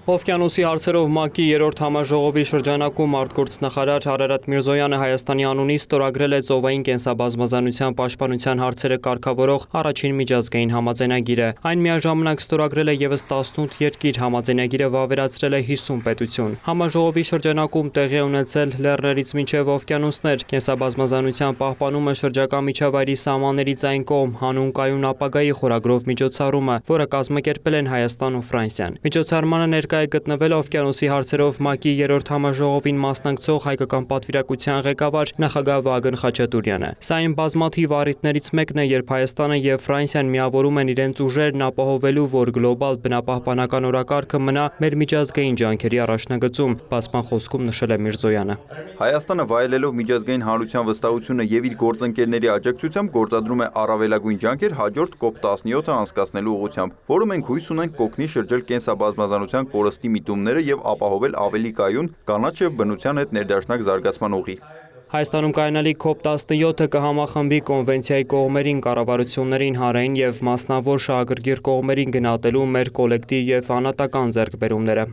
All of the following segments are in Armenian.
Օվկիանոսի հարցերով ՄԱԿ-ի երրորդ համաժողովի շրջանակում արտգործնախարար Արարատ Միրզոյանը Հայաստանի անունից ստորագրել է ծովային կենսաբազմազանության պաշտպանության հարցերը կարգավորող առաջին միջազգային համաձայնագիրը։ Այն միաժամանակ ստորագրել է ևս 18 երկիր, համաձայնագիրը վավերացրել է 50 պետություն։ Համաժողովի շրջանակում տեղի է ունեցել լեռներից մինչև օվկիանոսներ, կենսաբազմազանության պահպանումը շրջակա միջավայրի սահմաններից այն կողմ, հանուն կայուն ապագայի խորագրով միջոցառումը, որը կազմակերպել են Հայաստան ու Ֆրանսիան։ Միջոցառմանը ներկա է գտնվել օվկիանոսի հարցերով ՄԱԿ-ի երրորդ համաժողովին մասնակցող հայկական պատվիրակության ղեկավար նախագահ Վահագն Խաչատուրյանը։ Սա այն բազմաթիվ առիթներից մեկն է, երբ Հայաստանը եւ Ֆրանսիան միավորում են իրենց ուժերն ապահովելու, որ գլոբալ բնապահպանական օրակարգը մնա մեր միջազգային ջանքերի առաջնագծում, բացման խոսքում նշել է Միրզոյանը։ Հայաստանը վայելելով միջազգային հանրության վստահությունը եւ իր գործընկերների աջակցությամբ գործադրում է առավելագույն ջանքեր հաջորդ COP17-ը անցկացնելու ուղղությամբ, որը մենք հույս ունենք կօգնի շրջել կենսաբազմազանության կորստի միտումները եւ ապահովել ավելի կայուն կանաչ եւ բնության հետ ներդաշնակ զարգացման ուղի։ Հայաստանում կայանալիք COP17-ը կհամախմբի կոնվենցիայի կողմերին, կառավարություններին, հանրային եւ մասնավոր շահագրգիռ կողմերին գնահատելու մեր կոլեկտիվ եւ անհատական ձեռքբերումները։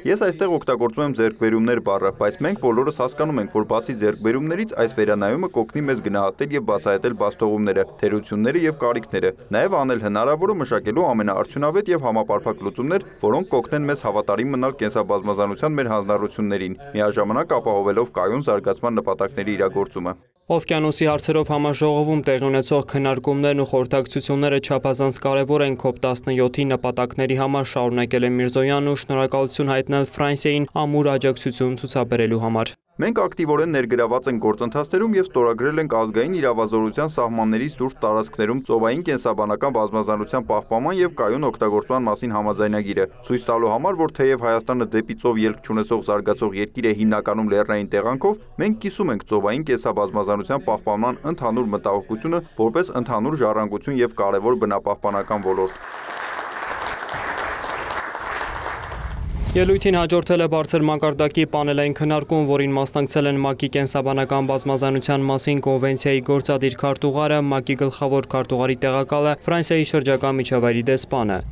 Ես այստեղ օգտագործում եմ ձեռքբերումներ բառը, բայց մենք բոլորս հասկանում ենք, որ բացի ձեռքբերումներից այս վերանայումը կօգնի մեզ գնահատել եւ բացահայտել բացթողումները, թերությունները եւ կարիքները, նաեւ անել հնարավորը մշակելու ամենաարդյունավետ եւ համապարփակ լուծումներ, որոնք կօգնեն մեզ հավատարիմ մնալ կենսաբազմազանության մեր հանրություններին, միաժամանակ ապահովելով կայուն զարգացման նպատակների իրագործումը։ Օվկիանոսի հարցերով համաժողովում տեղի ունեցող քննարկումներն ու խորհրդակցությունները չափազանց կարևոր են COP17-ի նպատակների համար, շարունակել է Միրզոյանն ու շնորհակալություն հայտնել Ֆրանսիային ամուր աջակցություն ցուցաբերելու համար։ Մենք ակտիվորեն ներգրաված ենք գործընթացներում եւ ստորագրել ենք ազգային իրավազորության սահմաններից դուրս տարածքներում ծովային կենսաբանական բազմազանության պահպանման եւ կայուն օգտագործման մասին համաձայնագիրը, ցույց տալու համար, որ թեև Հայաստանը դեպի ծով ելք չունեցող զարգացող երկիր է հիմնականում լեռնային տեղանքով, մենք կիսում ենք ծովային կենսաբազմազանության պահպանման ընդհանուր մտահոգությունը որպես ընդհանուր ժառանգություն եւ կարեւոր բնապահպանական ոլորտ։ Ելույթին հաջորդել է բարձր մակարդակի պանելային քննարկում, որին մասնակցել են ՄԱԿ-ի կենսաբանական բազմազանության մասին կոնվենցիայի գործադիր քարտուղարը, ՄԱԿ-ի գլխավոր քարտուղարի տեղակալը, Ֆրանսիայի շրջակա միջավայրի դեսպանը։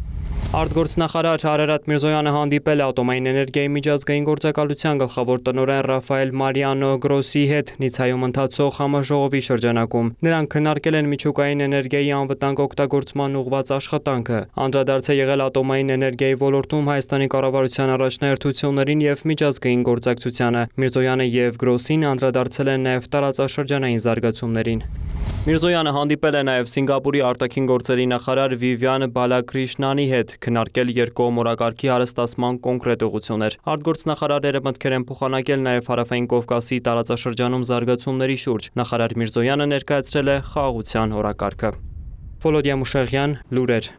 Արտգործնախարար Արարատ Միրզոյանը հանդիպել է ատոմային էներգիայի միջազգային գործակալության գլխավոր տնօրեն Ռաֆայել Մարիանո Գրոսի հետ Նիցայում ընթացող համաժողովի շրջանակում։ Նրանք քննարկել են միջուկային էներգիայի անվտանգ օգտագործման ուղղված աշխատանքը։ Անդրադարձ է եղել ատոմային էներգիայի ոլորտում Հայաստանի կառավարության առաջնահերթություններին եւ միջազգային գործակցությանը։ Միրզոյանը եւ Գրոսին անդրադարձել են նաեւ տարածաշրջանային զարգացումներին։ Միրզոյանը հանդիպել է նաև Սինգապուրի արտաքին գործերի նախարար Վիվիան Բալակրիշնանի հետ, քննարկել երկկողմ օրակարգի հարստացման կոնկրետ ուղղություններ։ Արտգործնախարարները մտքեր են փոխանակել նաև Հարավային Կովկասի տարածաշրջանում զարգացումների շուրջ։ Նախարար Միրզոյանը ներկայացրել է խաղաղության օրակարգը։ Վոլոդիա Մուշեղյան, լուրեր։